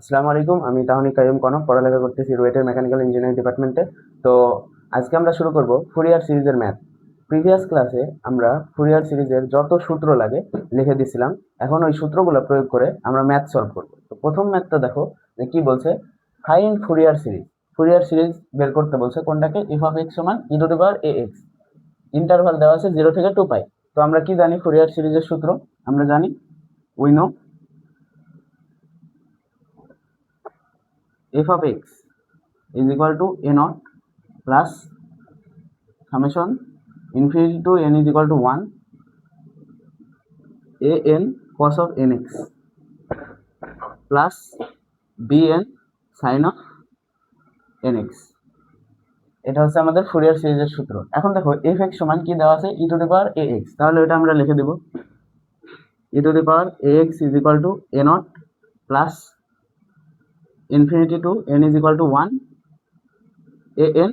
আসসালামু আলাইকুম। আমি তাহমিদ কাইয়ুম কনক, পড়ালেখা করতেছি রুয়েটের মেকানিক্যাল ইঞ্জিনিয়ারিং ডিপার্টমেন্টে। তো আজকে আমরা শুরু করব ফুরিয়ার সিরিজের ম্যাথ। প্রিভিয়াস ক্লাসে আমরা ফুরিয়ার সিরিজের যত সূত্র লাগে লিখে দিছিলাম। এখন ওই সূত্রগুলো প্রয়োগ করে আমরা ম্যাথ সলভ করব। তো প্রথম ম্যাথটা দেখো যে কি বলছে, find Fourier series. Fourier series বের করতে বলছে কোনটাকে, এফ অফ এক্স সমান E to the power A X. Interval দেওয়া আছে 0 থেকে 2 পাই। তো আমরা কি জানি ফুরিয়ার সিরিজের সূত্র? আমরা জানি we know f of x is equal to a naught plus summation infinity to n is equal to 1 a n cos of nx plus bn sin of nx। এটা হচ্ছে আমাদের ফুরিয়ার সিরিজের সূত্র। এখন দেখো f(x) সমান কি দেওয়া আছে, e to the power ax। তাহলে এটা আমরা লিখে দেব e to the power ax is equal to a naught plus infinity to n is equal to 1 a n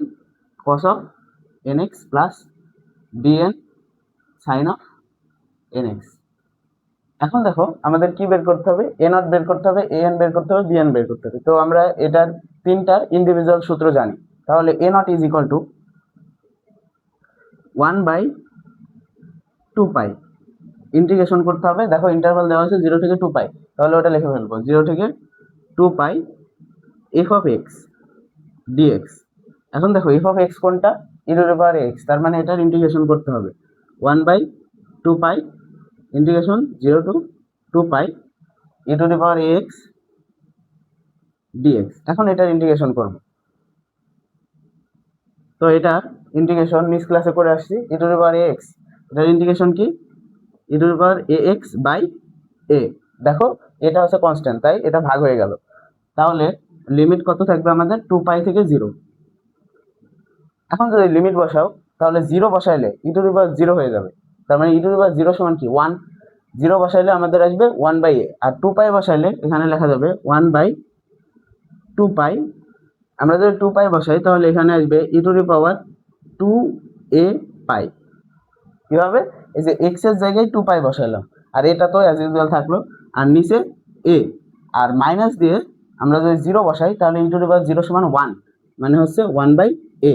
cos of nx plus bn sin of nx। এখন দেখো আমাদের কি বের করতে হবে, a নট বের করতে হবে, an বের করতে হবে, bn বের করতে হবে। তো আমরা এটার তিনটা ইন্ডিভিজুয়াল সূত্র জানি। তাহলে a not is equal to 1/2 pi. Integration করতে হবে, দেখো ইন্টারভাল দেওয়া আছে 0 থেকে 2 পাই। তাহলে ওটা লিখে ফেলবো 0 থেকে 2 পাই f of x dx। এখন দেখো f of x কোনটা, e to the power x, তার মানে এটার ইন্টিগ্রেশন করতে হবে 1/2 পাই integration 0 to 2 pi e to the power ax dx। এখন এটার ইন্টিগ্রেশন করব। তো এটা ইন্টিগ্রেশন নিচ ক্লাসে করে আসছি, e to the power ax, এটার ইন্টিগ্রেশন কি e to the power ax by a। দেখো এটা হচ্ছে কনস্ট্যান্ট, তাই এটা ভাগ হয়ে গেল। তাহলে লিমিট কত থাকবে আমাদের, 2 পাই থেকে 0। এখন যদি লিমিট বসাও তাহলে 0 বসাইলে ই টু দি পাওয়ার 0 হয়ে যাবে। তার মানে ই টু দি পাওয়ার 0 সমান কি 1। 0 বসাইলে আমাদের আসবে 1/a, আর 2 পাই বসাইলে এখানে লেখা যাবে 1/2 পাই। আমরা যদি 2 পাই বসাই তাহলে এখানে আসবে ই টু দি পাওয়ার 2a পাই। কিভাবে, এই যে x এর জায়গায় 2 পাই বসাইলাম, আর এটা তো অ্যাজ ইউজুয়াল থাকলো, আর নিচে a, আর মাইনাস দিয়ে আমরা যদি 0 বসাই তাহলে ই টু দি পাওয়ার 0 সমান 1, মানে হচ্ছে 1/a।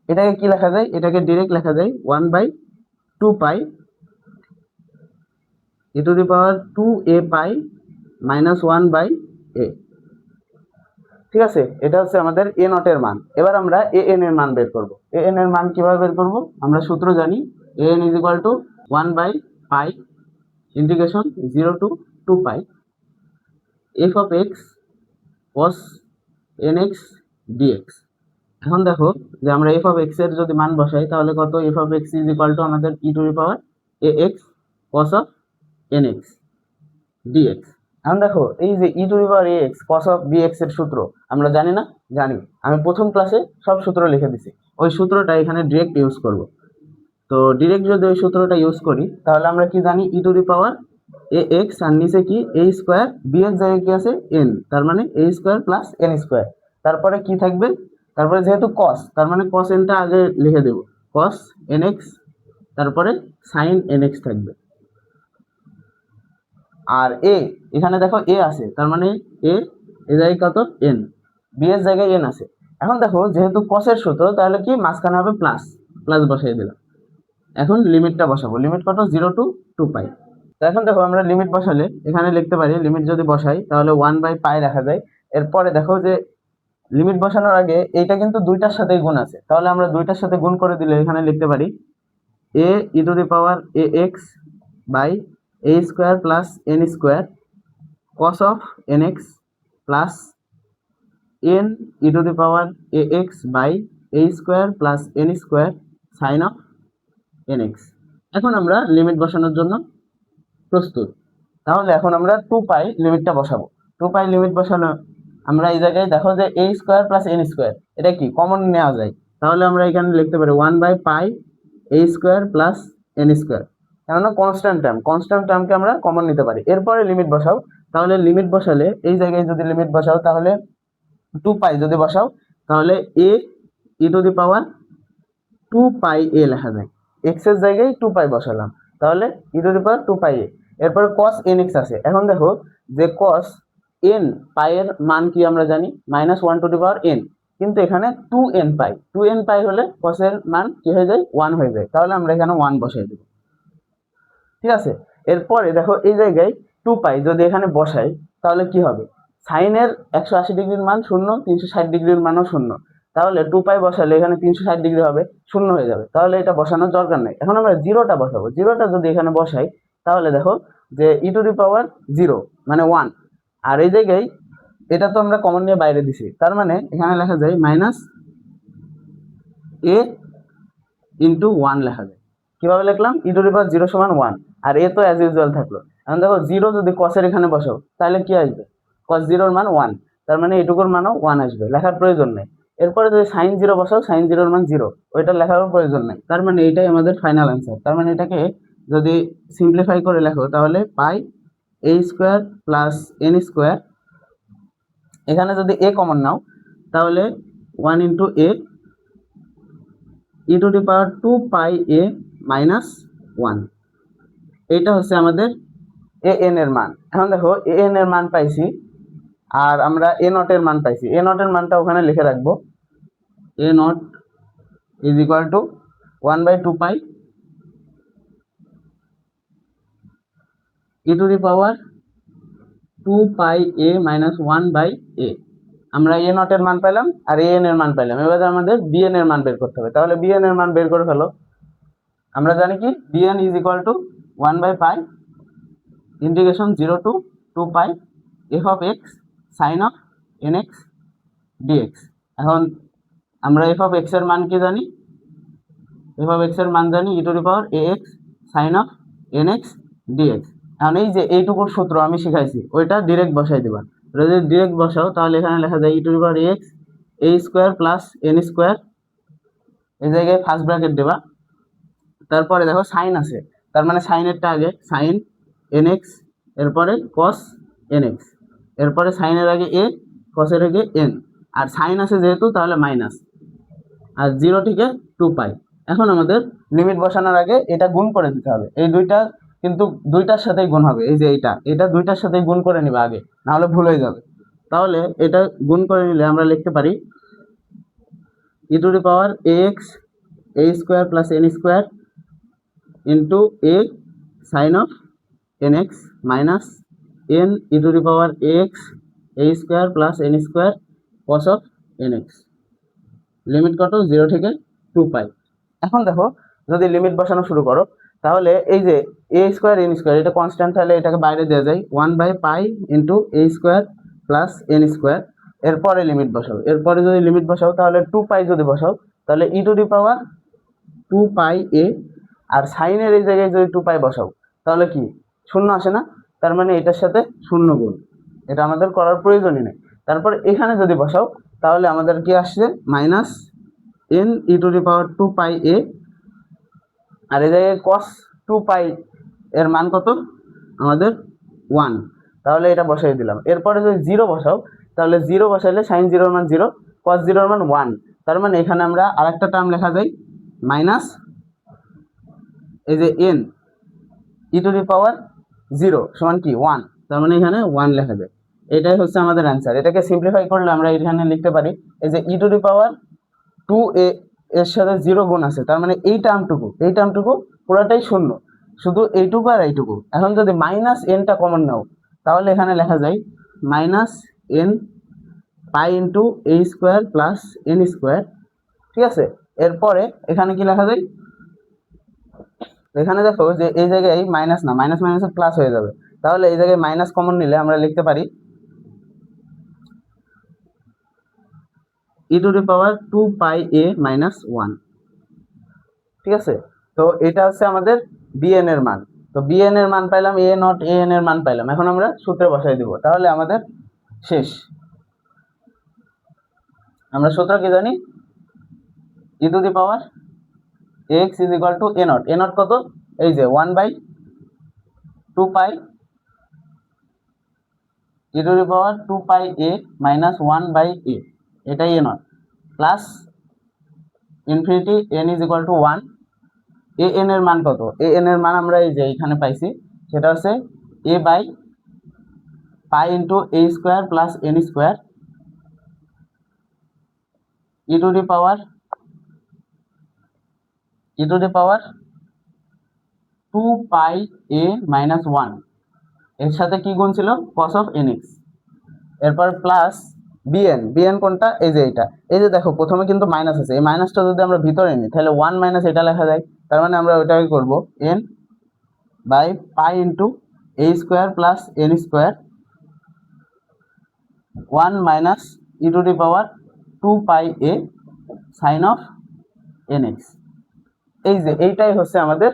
এটাকে কি লেখা যায়, এটাকে ডিরেক্ট লেখা যায় 1/2 pi E to the power 2a pi minus 1/a। ঠিক আছে, এটা হচ্ছে আমাদের এ নটের মান। এবার আমরা এ এন এর মান বের করব। এ এন এর মান কিভাবে বের করব, আমরা সূত্র জানি A N is equal to 1/পাই integration 0 to 2 pi F of X cos nx dx। এখন দেখো যে আমরা এফ অফ এক্স এর যদি মান বসাই তাহলে কত, F of x is equal to আমাদের E to the power A X cos of nx dx। এখন দেখো এই যে E to the power X cos of bx এর সূত্র আমরা জানি না, জানি। আমি প্রথম ক্লাসে সব সূত্র লিখে দিছি, ওই সূত্রটা এখানে ডিরেক্ট ইউজ করব। তো ডিরেক্ট যদি ওই সূত্রটা ইউজ করি তাহলে আমরা কি জানি, E to the power A x, আর নিচে কি এ স্কোয়ার, বি এর জায়গায় কি আছে এন, তার মানে এ স্কোয়ার প্লাস এন স্কোয়ার। তারপরে কি থাকবে, তারপরে যেহেতু কস, তার মানে কস এনটা আগে লিখে দেব, কস এন এক্স, তারপরে সাইন এন এক্স থাকবে। আর এ, এখানে দেখো এ আছে, তার মানে এ জায়গায় কত এন, বি এর জায়গায় এন আছে। এখন দেখো যেহেতু কসের সূত্র, তাহলে কি মাঝখানে হবে প্লাস, প্লাস বসাই দিলাম। এখন লিমিটটা বসাবো, লিমিট কত 0 to 2 পাই। তো এখন দেখো আমরা লিমিট বসালে এখানে লিখতে পারি, লিমিট যদি বসাই তাহলে 1/পাই রাখা যায়। এরপরে দেখো যে লিমিট বসানোর আগে এইটা কিন্তু দুইটার সাথেই গুণ আছে, তাহলে আমরা দুইটার সাথে গুণ করে দিলে এখানে লিখতে পারি A E to the power A X by A square plus N square cos of nx plus N E to the power A X by A square plus N square sine of nx। এখন আমরা limit বসানোর জন্য প্রস্তুত। তাহলে এখন আমরা 2 পাই লিমিটটা বসাবো। 2 পাই limit বসানো, আমরা এই জায়গায় দেখো যে এ স্কোয়ার প্লাস এন স্কোয়ার, এটা কি কমন নেওয়া যায়, তাহলে আমরা এখানে লিখতে পারি 1/পাই এ স্কোয়ার প্লাস এন স্কোয়ার, কেননা কনস্ট্যান্ট টার্মকে আমরা কমন নিতে পারি। এরপরে লিমিট বসাও, তাহলে লিমিট বসালে এই জায়গায় যদি লিমিট বসাও তাহলে 2 পাই যদি বসাও তাহলে এ E to the power 2 pi এ লেখা যায়, এক্স এর জায়গায় 2 পাই বসালাম, তাহলে ই টু দি পাওয়ার 2 পাই এ। এরপরে cos nx আছে। এখন দেখো যে cos এন পাইয়ের মান কি আমরা জানি -1 টু দি পাওয়ার এন, কিন্তু এখানে 2n পাই, 2n পাই হলে কসের মান কি হয়ে যায় 1 হয়ে যায়, তাহলে আমরা এখানে 1 বসাই দেব। ঠিক আছে, এরপরে দেখো এই জায়গায় 2 পাই যদি এখানে বসাই তাহলে কি হবে, সাইনের 180 ডিগ্রির মান 0, 360 ডিগ্রির মানও 0, তাহলে 2 পাই বসালে এখানে 360 ডিগ্রি হবে, 0 হয়ে যাবে, তাহলে এটা বসানোর দরকার নেই। এখন আমরা জিরোটা বসাবো, জিরোটা যদি এখানে বসাই তাহলে দেখো যে ই টু দি পাওয়ার 0 মানে 1, আর এই জায়গায় এটা তো আমরা কমন নিয়ে বাইরে দিছি, তার মানে এখানে লেখা যায় -a ইন্টু 1 লেখা যায়। কিভাবে লিখলাম, ই টু দি পাওয়ার 0 সমান 1, আর এ তো অ্যাজ ইউজুয়াল থাকলো। এখন দেখো 0 যদি কসের এখানে বসাও তাহলে কি আসবে, cos 0 মান 1, তার মানে এটুকুর মানও 1 আসবে, লেখার প্রয়োজন নেই। এরপরে যদি sin 0 বসাও, sin 0 মান 0, ওইটা লেখারও প্রয়োজন নেই, তার মানে এইটাই আমাদের ফাইনাল অ্যান্সার। তার মানে এটাকে যদি সিম্পলিফাই করে লেখো তাহলে পাই a square plus n square, এখানে যদি a কমন নাও তাহলে 1 into a E to the power 2 pi a minus 1, এইটা হচ্ছে আমাদের এ এন এর মান। এখন দেখো এ এন এর মান পাইছি আর আমরা এ নট এর মান পাইছি, এ নট এর মানটা ওখানে লিখে রাখবো, A nought is equal to 1/2 pi E to the power 2 pi a minus 1/a। আমরা এ নট এর মান পেলাম আর এ এন এর মান পেলাম, এবার আমাদের বিএন এর মান বের করতে হবে, তাহলে বিএন এর মান বের করে ফেলো। আমরা জানি কি বিএন ইজ ইকুয়াল টু 1/পাই integration 0 to 2 pi F of X sine of N x DX. এখন আমরা এফ অফ এক্স এর মান কি জানি, এফ অফ এক্স এর মান জানি E to the power A X sine of N x DX. এখন এই যে এইটুকুর সূত্র আমি শিখাইছি ওইটা ডিরেক্ট বসাই দেবা, যদি ডিরেক্ট বসাও তাহলে এখানে লেখা যায় E to the power A X A square plus N square, এই জায়গায় ফার্স্ট ব্র্যাকেট দেবা, তারপরে দেখো সাইন আছে, তার মানে সাইনেরটা আগে সাইন এন এক্স, এরপরে কস এন এক্স, এরপরে সাইনের আগে এ কসের আগে এন, আর সাইন আছে যেহেতু তাহলে মাইনাস, আর 0 থেকে 2 পাই। এখন আমাদের লিমিট বসানোর আগে এটা গুণ করে দিতে হবে, এই দুইটা কিন্তু দুইটার সাথেই গুণ হবে, এই যে এটা দুইটার সাথেই গুণ করে নিবে আগে, নাহলে ভুল হয়ে যাবে। তাহলে এটা গুণ করে নিলে আমরা লিখতে পারি E to the power A X A square plus N square into A sine of N X minus N E to the power A X A square plus N square cos of N X. Limit কত, 0 থেকে 2 পাই। এখন দেখো যদি limit বসানো শুরু করো তাহলে এই যে এ স্কোয়ার এন স্কোয়ার এটা কনস্ট্যান্ট, তাহলে এটাকে বাইরে দেওয়া যায় 1/পাই into a square plus N square, এরপরে লিমিট বসাও, এরপরে যদি লিমিট বসাও তাহলে 2 পাই যদি বসাও তাহলে ই to the power 2 pi A, আর সাইনের এই জায়গায় যদি 2 পাই বসাও তাহলে কি 0 আসে না, তার মানে এটার সাথে 0 গুণ, এটা আমাদের করার প্রয়োজনই নেই। তারপর এখানে যদি বসাও তাহলে আমাদের কি আসছে minus N E to the power 2 pi A, আর এই জায়গায় কস 2 পাই এর মান কত আমাদের 1, তাহলে এটা বসাই দিলাম। এরপরে যদি 0 বসাও তাহলে 0 বসাইলে সাইন 0 এর মান 0 কস 0 এর মান 1, তার মানে এখানে আমরা আরেকটা টার্ম লেখা যায় মাইনাস এই যে এন ই টু দি পাওয়ার 0 সমান কি 1, তার মানে এখানে 1 লেখা যায়। এটাই হচ্ছে আমাদের অ্যান্সার। এটাকে সিম্পলিফাই করলে আমরা এখানে লিখতে পারি এই যে E to the power 2a এর সাথে 0 গুণ আছে, তার মানে এই টার্মটুকু পুরোটাই শূন্য, শুধু এইটুকু আর এইটুকু। এখন যদি মাইনাস এনটা কমন নাও তাহলে এখানে লেখা যায় minus N pi into a square plus N square. ঠিক আছে, এরপরে এখানে কি লেখা যায়, এখানে দেখো যে এই জায়গায় মাইনাস না, মাইনাস মাইনাস প্লাস হয়ে যাবে, তাহলে এই জায়গায় মাইনাস কমন নিলে আমরা লিখতে পারি E to the power 2 pi a minus 1। ঠিক আছে, তো এটা হচ্ছে আমাদের বিএন এর মান। তো বিএন এর মান পাইলাম, এ নট এ এন এর মান পাইলাম, এখন আমরা সূত্রে বসাই দিব, তাহলে আমাদের শেষ। আমরা সূত্র কি জানি, E to the power X is equal to A nought, A nought কত, এই যে 1/2 pi E to the power 2 pi a minus 1/a, এটাই A nought, plus infinity N is equal to 1। A N এর মান কত, এ N এর মান আমরা এই যে এখানে পাইছি, সেটা হচ্ছে a by pi into a square plus N square e to the power 2 pi a minus 1, এর সাথে কি গুণ ছিল কস অফ এনএক্স, এরপর প্লাস বিএন কোনটা, এই যে এটা, এই যে দেখো প্রথমে কিন্তু মাইনাস আছে, এই মাইনাসটা যদি আমরা ভিতরে নিই তাহলে 1 মাইনাস এটা লেখা যায়, তার মানে আমরা ওইটাকে করবো n by pi into a square plus N square 1 minus e to the power 2 pi a sine of n x. এই যে এইটাই হচ্ছে আমাদের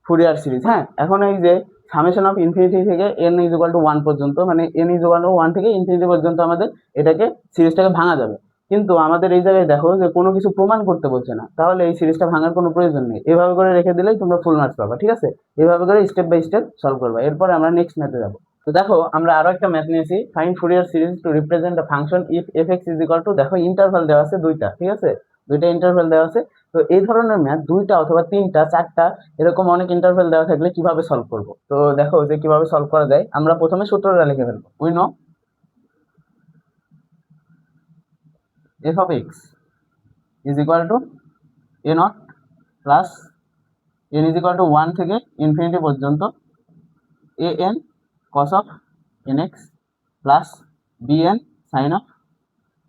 ফুরিয়ার সিরিজ। হ্যাঁ, এখন এই যে সামেশন অফ ইনফিনিটি থেকে n ইজ ইকুয়াল টু 1 পর্যন্ত, মানে n ইজ ইকুয়াল টু 1 থেকে ইনফিনিটি পর্যন্ত আমাদের এটাকে সিরিজটাকে ভাঙা যাবে, কিন্তু আমাদের এই জায়গায় দেখো যে কোনো কিছু প্রমাণ করতে বলছে না, তাহলে এই সিরিজটা ভাঙার কোনো প্রয়োজন নেই, এভাবে করে রেখে দিলেই তোমরা ফুল মার্কস পাবা। ঠিক আছে, এভাবে করে স্টেপ বাই স্টেপ সলভ করবা। এরপরে আমরা নেক্সট ম্যাথে যাবো। তো দেখো আমরা আরো একটা ম্যাথ নিয়েছি, find Fourier series to represent a function if এফ(x) ইজ ইকুয়াল টু, দেখো ইন্টারভাল দেওয়া আছে দুইটা, ঠিক আছে, দুইটা ইন্টারভাল দেওয়া আছে। তো এই ধরনের ম্যাথ দুইটা অথবা তিনটা চারটা এরকম অনেক ইন্টারভাল দেওয়া থাকলে কিভাবে সলভ করব, তো দেখো যে কিভাবে সলভ করা যায়। আমরা প্রথমে সূত্রটা লিখে ফেলবো। We know f of x is equal to A nought plus n is equal to 1 থেকে ইনফিনিটি পর্যন্ত a n cos of N x plus b n sine of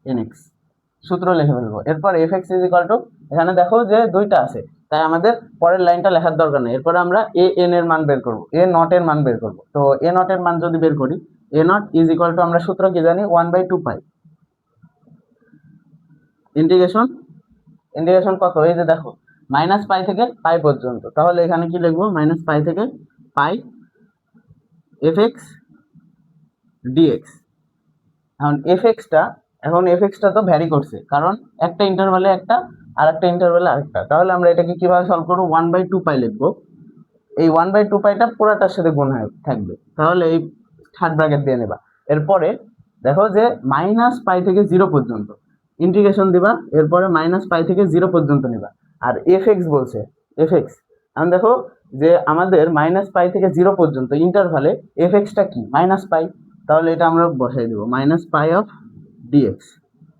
N x, সূত্র লিখে ফেলবো। এরপর f x is equal to, এখানে দেখো যে দুইটা আছে তাই আমাদের পরের লাইনটা লেখার দরকার নেই। এরপরে আমরা এ এন এর মান বের করবো, এ নট এর মান বের করবো। তো এ নট এর মান যদি বের করি, এ নট ইজ ইকুয়াল টু আমরা সূত্র কি জানি, 1/2 পাই ইন্টিগ্রেশন কত, এই যে দেখো মাইনাস পাই থেকে পাই পর্যন্ত, তাহলে এখানে কি লিখবো, মাইনাস পাই থেকে পাই এফ এক্স ডিএক্স। এখন এফ এক্সটা তো ভ্যারি করছে, কারণ একটা ইন্টারভালে একটা আর একটা ইন্টারভালে আরেকটা, তাহলে আমরা এটাকে কিভাবে সলভ করবো, 1/2 পাই লিখবো। এই 1/2 পাইটা পুরাটার সাথে গুণ থাকবে, তাহলে এই থার্ড ব্র্যাকেট দিয়ে নেবা। এরপরে দেখো যে মাইনাস পাই থেকে 0 পর্যন্ত ইন্টিগ্রেশন দিবা, এরপরে মাইনাস পাই থেকে 0 পর্যন্ত নেবা। আর এফ এক্স বলছে, এফ এক্স এখন দেখো যে আমাদের মাইনাস পাই থেকে 0 পর্যন্ত ইন্টারভালে এফ এক্সটা কি, মাইনাস পাই, তাহলে এটা আমরা বসাই দেবো মাইনাস পাই অফ ডিএক্স।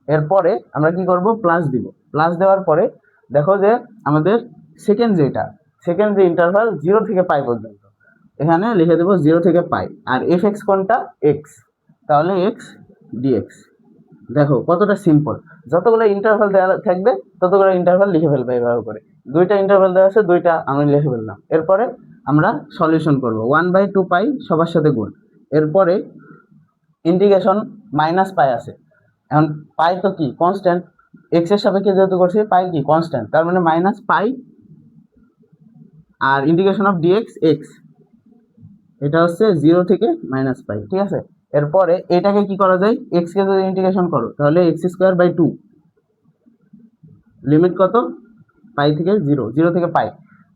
এরপরে আমরা কি করব, প্লাস দিব। প্লাস দেওয়ার পরে দেখো যে আমাদের সেকেন্ড যে ইন্টারভাল 0 থেকে পাই পর্যন্ত, এখানে লিখে দেবো 0 থেকে পাই। আর এফ এক্স কোনটা, এক্স, তাহলে এক্স ডিএক্স। দেখো কতটা সিম্পল, যতগুলো ইন্টারভাল দেওয়া থাকবে ততগুলো ইন্টারভাল লিখে ফেলবে এইভাবে করে। দুইটা ইন্টারভাল দেওয়া আছে, দুইটা আমি লিখে ফেললাম। এরপরে আমরা সলিউশন করব, 1/2 পাই সবার সাথে গুণ। এরপরে ইন্টিগ্রেশন মাইনাস পাই আছে, এখন পাই তো কি কনস্ট্যান্ট, এক্স এর সাপেক্ষে যেহেতু করছি, পাই কি কনস্ট্যান্ট, তার মানে মাইনাস পাই আর ইন্টিগ্রেশন অফ ডিএক্স এক্স, এটা হচ্ছে 0 থেকে মাইনাস পাই। ঠিক আছে, এরপরে এটাকে কি করা যায়, এক্স কে যদি ইন্টিগ্রেশন করো তাহলে x²/2 লিমিট কত, পাই থেকে 0 থেকে পাই,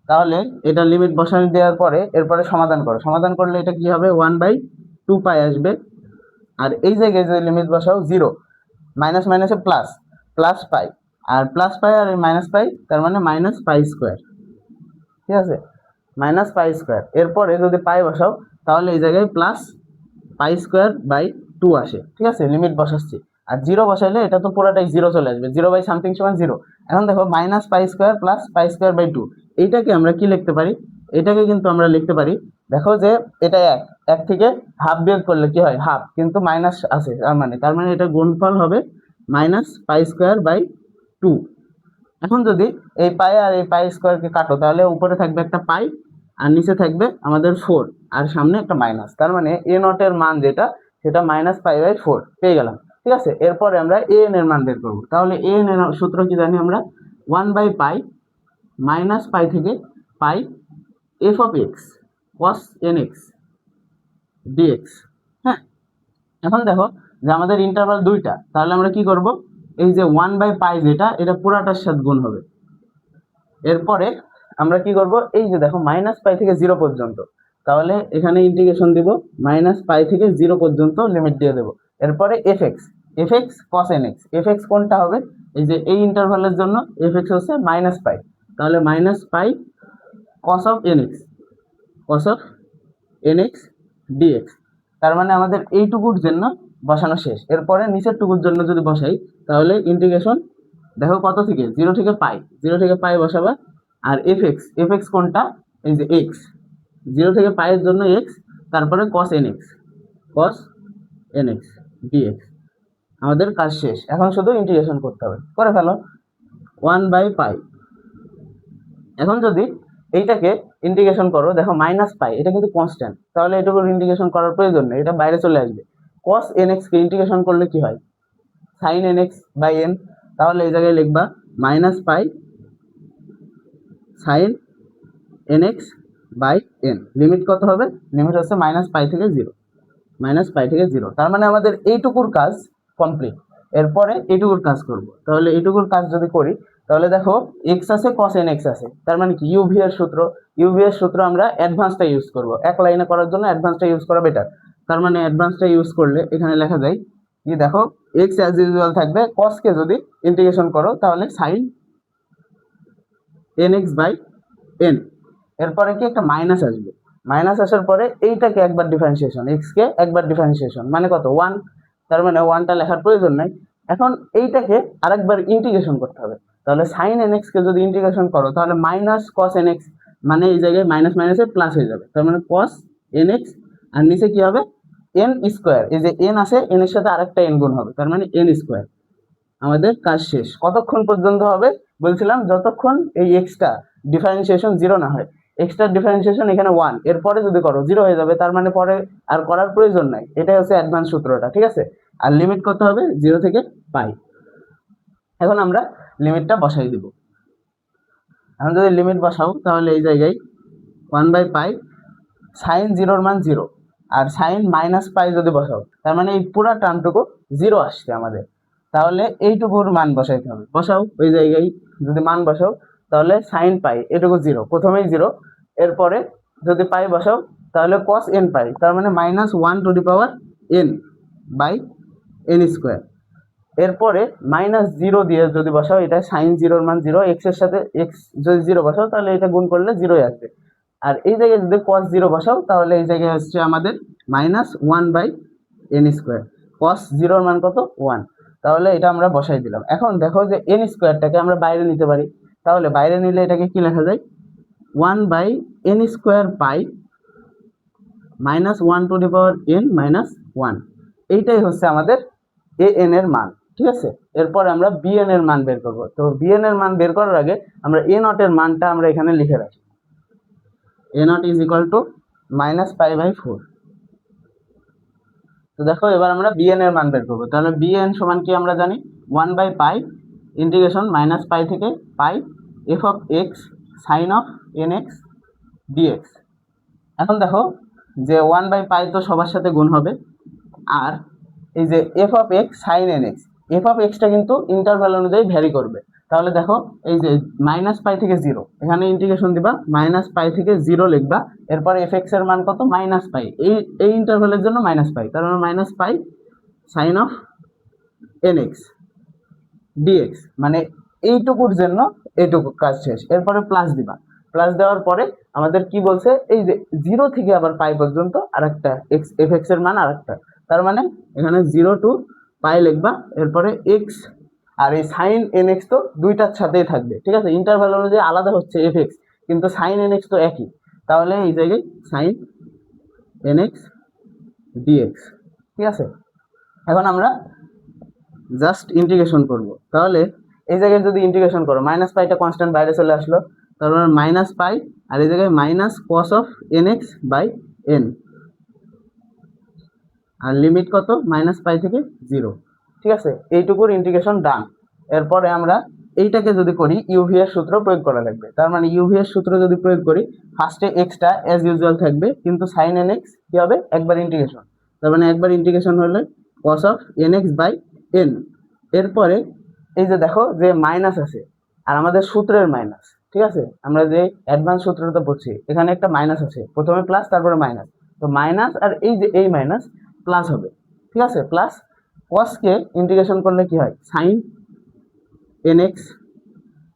তাহলে এটা লিমিট বসানো দেওয়ার পরে এরপরে সমাধান করলে এটা কি হবে, 1/2 পাই আসবে। আর এই জায়গায় যে লিমিট বসাও 0, মাইনাস মাইনাসে প্লাস পাই, আর প্লাস পাই আর মাইনাস পাই, তার মানে মাইনাস পাই স্কোয়ার। ঠিক আছে, মাইনাস পাই স্কোয়ার। এরপরে যদি পাই বসাও তাহলে এই জায়গায় প্লাস পাই²/2 আসে। ঠিক আছে, লিমিট বসাচ্ছি। আর 0 বসাইলে এটা তো পুরোটাই 0 চলে আসবে, 0/something সমান 0। এখন দেখো মাইনাস পাই² প্লাস পাই²/2, এইটাকে আমরা কি লিখতে পারি, এটাকে কিন্তু আমরা লিখতে পারি, দেখো যে এটা এক থেকে হাফ বিয়োগ করলে কি হয়, হাফ, কিন্তু মাইনাস আছে তার মানে এটা গুণফল হবে মাইনাস পাই²/2। এখন যদি এই পাই আর এই পাই স্কোয়ারকে কাটো তাহলে উপরে থাকবে একটা পাই আর নিচে থাকবে আমাদের 4 আর সামনে একটা মাইনাস, তার মানে এ নট এর মান যেটা সেটা মাইনাস পাই/4 পেয়ে গেলাম। ঠিক আছে, এরপরে আমরা এ এন এর মান বের করবো। তাহলে এ এন এর সূত্র কি জানি আমরা, 1/পাই মাইনাস পাই থেকে pi F of X cos N x DX. হ্যাঁ, এখন দেখো যে আমাদের ইন্টারভাল দুইটা, তাহলে আমরা কি করব, এই যে 1/পাই যেটা, এটা পুরাটার সাথে গুণ হবে। এরপরে আমরা কি করব, এই যে দেখো মাইনাস পাই থেকে 0 পর্যন্ত, তাহলে এখানে ইন্টিগ্রেশন দিব, মাইনাস পাই থেকে 0 পর্যন্ত লিমিট দিয়ে দেবো। এরপরে f x cos N x, f x কোনটা হবে, এই যে এই ইন্টারভালের জন্য এফ এক্স হচ্ছে মাইনাস পাই, তাহলে minus pi cos of N x d x. তার মানে আমাদের এইটুকুর জন্য বসানো শেষ। এরপরে নিচের টুকুর জন্য যদি বসাই তাহলে ইন্টিগ্রেশন দেখো কত থেকে, 0 থেকে পাই, 0 থেকে পাই বসাবা। আর এফ এক্স কোনটা, এই যে এক্স, 0 থেকে পাইয়ের জন্য এক্স, তারপরে cos n x, cos N x dx. আমাদের কাজ শেষ, এখন শুধু ইন্টিগ্রেশন করতে হবে, করে ফেলো। 1/পাই। এখন যদি এইটাকে ইন্টিগ্রেশন করো, দেখো মাইনাস পাই এটা কিন্তু কনস্ট্যান্ট, তাহলে এটুকুর ইন্টিগ্রেশন করার প্রয়োজন নেই, এটা বাইরে চলে আসবে। কস এন এক্স কে ইন্টিগ্রেশন করলে কি হয়, sine n x by n. তাহলে এই জায়গায় লিখবা minus pi sine n x by n. Limit কত হবে, লিমিট হচ্ছে মাইনাস পাই থেকে 0, মাইনাস পাই থেকে 0। তার মানে আমাদের এইটুকুর কাজ কমপ্লিট। এরপরে এইটুকুর কাজ করব, তাহলে এইটুকুর কাজ যদি করি তাহলে দেখো এক্স আছে, কস এন এক্স আছে, তার মানে কি ইউভি এর সূত্র, ইউভি এর সূত্র আমরা অ্যাডভান্সটা ইউজ করব, এক লাইনে করার জন্য অ্যাডভান্সটা ইউজ করা বেটার। তার মানে অ্যাডভান্সটা ইউজ করলে এখানে লেখা যায় কি, দেখো এক্স অ্যাজ ইউজুয়াল থাকবে, কসকে যদি ইন্টিগ্রেশন করো তাহলে sine n x by n. এরপরে কি একটা মাইনাস আসবে, মাইনাস আসার পরে এইটাকে একবার ডিফারেন্সিয়েশন, এক্স কে একবার ডিফারেন্সিয়েশন মানে কত 1, তার মানে 1টা লেখার প্রয়োজন নাই। এখন এইটাকে আরেকবার ইন্টিগ্রেশন করতে হবে, তাহলে সাইন এন এক্স কে যদি ইন্টিগ্রেশন করো তাহলে মাইনাস কস এন এক্স, মানে এই জায়গায় মাইনাস মাইনাসে প্লাস হয়ে যাবে, তার মানে কস এন এক্স। আর নিচে কি হবে, এন স্কোয়ার, এই যে এন আছে এন এর সাথে আরেকটা এন গুণ হবে, তার মানে এন স্কোয়ার। আমাদের কাজ শেষ। কতক্ষণ পর্যন্ত হবে বলছিলাম, যতক্ষণ এই এক্সটা ডিফারেন্সিয়েশন 0 না হয়। এক্সটার ডিফারেন্সিয়েশন এখানে 1, এরপরে যদি করো 0 হয়ে যাবে, তার মানে পরে আর করার প্রয়োজন নাই। এটাই হচ্ছে অ্যাডভান্স সূত্রটা, ঠিক আছে। আর লিমিট কত হবে, 0 থেকে পাই। এখন আমরা লিমিটটা বসাই দিব। এখন যদি লিমিট বসাও তাহলে এই জায়গায় 1/পাই সাইন 0-র মান 0, আর সাইন মাইনাস পাই যদি বসাও তার মানে এই পুরো টার্মটুকু 0 আসছে আমাদের, তাহলে এইটুকুর মান বসাইতে হবে। বসাও ওই জায়গায়, যদি মান বসাও তাহলে সাইন পাই এটুকু 0, প্রথমেই 0। এরপরে যদি পাই বসাও তাহলে কস এন পাই, তার মানে -1/n বাই এন স্কোয়ার। এরপরে -0 দিয়ে যদি বসাও, এটা সাইন 0-র মান 0, এক্স এর সাথে এক্স যদি 0 বসাও তাহলে এটা গুণ করলে 0ই আসবে। আর এই জায়গায় যদি cos 0 বসাও তাহলে এই জায়গায় হচ্ছে আমাদের -1/n স্কোয়ার। cos 0-র মান কত, 1। তাহলে এটা আমরা বসাই দিলাম। এখন দেখো যে n স্কোয়ারটাকে আমরা বাইরে নিতে পারি, তাহলে বাইরে নিলে এটাকে কি লেখা যায়, 1/n স্কোয়ার পাই -1/n-1। এইটাই হচ্ছে আমাদের an এর মান, ঠিক আছে। এরপর আমরা bn এর মান বের করব। তো bn এর মান বের করার আগে আমরা a নট এর মানটা আমরা এখানে লিখে রাখি, a naught is equal to -π/4। তো দেখো এবার আমরা bn এর মান বের করবো, তাহলে bn সমান কি আমরা জানি 1/পাই ইন্টিগ্রেশন -π থেকে পাই f of x sin of nx dx। এখন দেখো যে 1/পাই তো সবার সাথে গুণ হবে, আর এই যে f of x sin nx, f of x টা কিন্তু ইন্টারভ্যাল অনুযায়ী ভ্যারি করবে। তাহলে দেখো এই যে -π থেকে 0, এখানে ইন্টিগ্রেশন দিবা, -π থেকে 0 লিখবা, এরপর fx এর মান কত, -π, এই ইন্টারভ্যালের জন্য -π, তার মানে -π sin of nx dx, মানে এইটুকুর জন্য এইটুকু কাজ শেষ। এরপরে প্লাস দিবা, প্লাস দেওয়ার পরে আমাদের কি বলছে, এই যে 0 থেকে আবার পাই পর্যন্ত আরেকটা fx এর মান আরেকটা, তার মানে এখানে 0 to পাই লিখবা, এরপরে x, আর এই সাইন nx তো দুইটার সাথেই থাকবে, ঠিক আছে। ইন্টারভ্যাল অনুযায়ী আলাদা হচ্ছে fx, কিন্তু সাইন nx তো একই, তাহলে এই জায়গায় সাইন nx dx, ঠিক আছে। এখন আমরা জাস্ট ইন্টিগ্রেশন করব, তাহলে এই জায়গায় যদি ইন্টিগ্রেশন করো, -πটা কনস্ট্যান্ট বাইরে চলে আসলো, তারপর -π, আর এই জায়গায় -cos of nx by n, আর লিমিট কত, -π থেকে 0, ঠিক আছে। এইটুকুর ইন্টিগ্রেশন ডান। এরপরে আমরা এইটাকে যদি করি ইউভি এর সূত্র প্রয়োগ করা লাগবে, তার মানে ইউভি এর সূত্র যদি প্রয়োগ করি, ফার্স্টে এক্সটা অ্যাজ ইউজুয়াল থাকবে, কিন্তু সাইন nx কি হবে, একবার ইন্টিগ্রেশন, তার মানে একবার ইন্টিগ্রেশন হলে cos of nx by n। এরপরে এই যে দেখো যে মাইনাস আছে, আর আমাদের সূত্রের মাইনাস, ঠিক আছে, আমরা যে অ্যাডভান্স সূত্রটা পড়ছি এখানে একটা মাইনাস আছে, প্রথমে প্লাস তারপরে মাইনাস, তো মাইনাস আর এই যে এই মাইনাস প্লাস হবে, ঠিক আছে। প্লাস cos কে ইন্টিগ্রেশন করলে কি হয়, সাইন nx,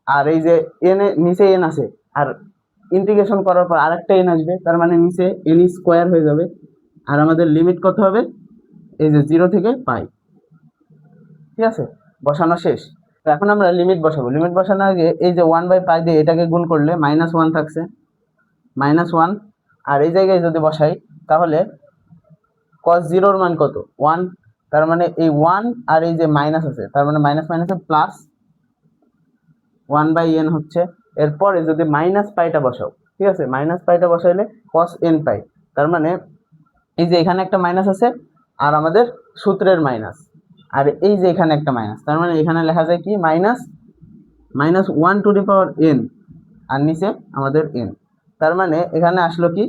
আর এই যে n নিচে n আছে, আর ইন্টিগ্রেশন করার পর আরেকটা n আসবে, তার মানে নিচে n স্কোয়ার হয়ে যাবে, আর আমাদের লিমিট কত হবে, এই যে 0 থেকে পাই। ঠিক আছে, বসানো শেষ। তো এখন আমরা লিমিট বসাবো। লিমিট বসানোর আগে এই যে 1/পাই দিয়ে এটাকে গুণ করলে -1 থাকছে, -1। আর এই জায়গায় যদি বসাই তাহলে cos 0 মান কত, 1। তার মানে এই 1 আর এই যে মাইনাস আছে, তার মানে মাইনাস মাইনাসে প্লাস 1/n হচ্ছে। এরপরে যদি -পাইটা বসাও, ঠিক আছে, -পাইটা বসাইলে cos n পাই। তার মানে এই যে এখানে একটা মাইনাস আছে আর আমাদের সূত্রের মাইনাস, আর এই যে এখানে একটা মাইনাস, তার মানে এখানে লেখা যায় কি -1/n আর নিচে আমাদের n। তার মানে এখানে আসলো কি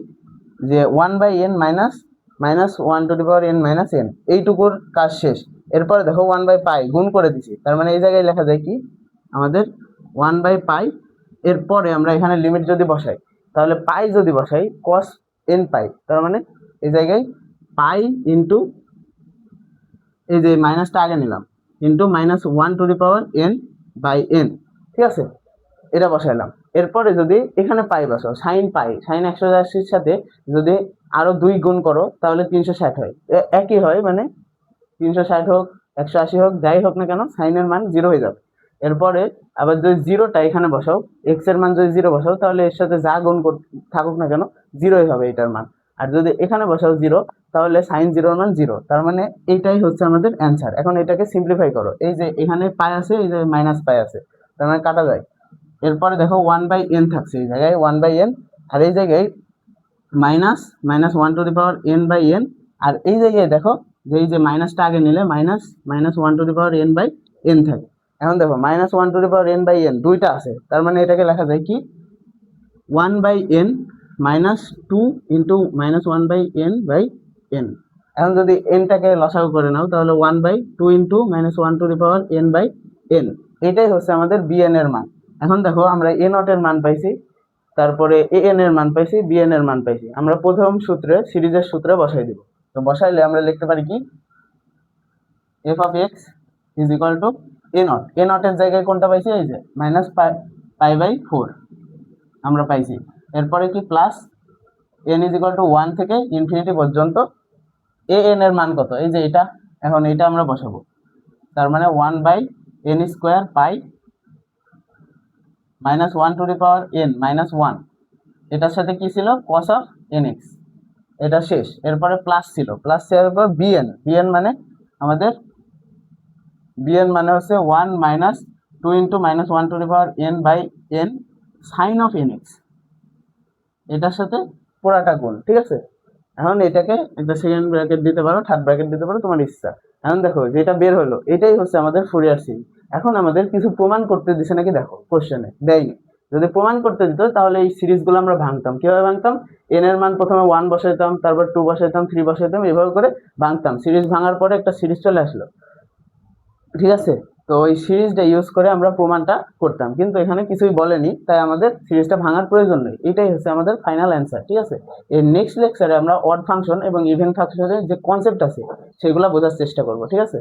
যে 1/n -1/n এইটুকুর কাজ শেষ। এরপরে দেখো 1/পাই গুণ করে দিছি, তার মানে এই জায়গায় লেখা যায় কি আমাদের 1/পাই। এরপরে আমরা এখানে লিমিট যদি বসাই তাহলে পাই যদি বসাই cos n পাই, তার মানে এই জায়গায় পাই ইন্টু এই যে মাইনাসটা আগে নিলাম ইন্টু -1/n/n। ঠিক আছে, এটা বসাইলাম। এরপরে যদি এখানে পাই বসাও, সাইন 180-র সাথে যদি আরো 2 গুণ করো তাহলে 360 হয়। একই হয়, মানে 360 হোক 180 হোক যাই হোক না কেন সাইনের মান 0 হয়ে যাবে। এরপরে আবার যদি 0টা এখানে বসাও, এক্স এর মান যদি 0 বসাও তাহলে এর সাথে যা গুণ থাকুক না কেন 0ই হবে এটার মান। আর যদি এখানে বসাও 0 তাহলে সাইন 0 মান 0। তার মানে এইটাই হচ্ছে আমাদের অ্যান্সার। এখন এটাকে সিম্পলিফাই করো, এই যে এখানে পাই আছে, এই যে পাই আছে, তার মানে কাটা যায়। এরপরে দেখো 1/n থাকছে, এই জায়গায় 1/n আর এই জায়গায় -1/n/n। আর এই জায়গায় দেখো যে এই যে মাইনাসটা আগে নিলে -1/n/n থাকে। এখন দেখো -1/n/n দুইটা আছে, তার মানে এটাকে লেখা যায় কি 1/n -2 ইন্টু -1/n/n। এখন যদি nটাকে লসাগু করে নাও তাহলে 1/2 ইন্টু -1/n/n। এটাই হচ্ছে আমাদের bn এর মান। এখন দেখো আমরা a নট এর মান পাইছি, তারপরে an এর মান পাইছি, bn এর মান পাইছি। আমরা প্রথম সূত্রে সিরিজের সূত্রে বসাই দিব। তো বসাইলে আমরা লিখতে পারি কি f of x is equal to a not. a not এর জায়গায় কোনটা পাইছি, এই যে -π/4 আমরা পাইছি। এরপরে কি plus n is equal to 1 থেকে ইনফিনিটি পর্যন্ত an এর মান কত, এই যে এটা। এখন এটা আমরা বসাবো, তার মানে 1/n² পাই -1/n-1। এটার সাথে কি ছিল cos of nx, এটা শেষ। এরপরে প্লাস ছিল, প্লাস ছিল bn মানে আমাদের bn মানে হচ্ছে 1 - 2 into -1/n/n sign of nx, এটার সাথে পুরাটা গুণ। ঠিক আছে, এখন এটাকে একটা সেকেন্ড ব্র্যাকেট দিতে পারো, থার্ড ব্র্যাকেট দিতে পারো, তোমার ইচ্ছা। এখন দেখো যেটা বের হলো এটাই হচ্ছে আমাদের ফুরিয়ার সিরিজ। এখন আমাদের কিছু প্রমাণ করতে দিছে নাকি দেখো, কোশ্চেনে দেয়নি। যদি প্রমাণ করতে দিত তাহলে এই সিরিজগুলো আমরা ভাঙতাম। কিভাবে ভাঙতাম, এন এর মান প্রথমে 1 বসাইতাম, তারপর 2 বসাইতাম, 3 বসাইতাম, এভাবে করে ভাঙতাম। সিরিজ ভাঙার পরে একটা সিরিজ চলে আসলো। ঠিক আছে, তো ওই সিরিজটা ইউজ করে আমরা প্রমাণটা করতাম, কিন্তু এখানে কিছুই বলেনি, তাই আমাদের সিরিজটা ভাঙার প্রয়োজন নেই। এটাই হচ্ছে আমাদের ফাইনাল অ্যান্সার। ঠিক আছে, এর নেক্সট লেকচারে আমরা অড ফাংশন এবং ইভেন ফাংশনের যে কনসেপ্ট আছে সেগুলো বোঝার চেষ্টা করব। ঠিক আছে।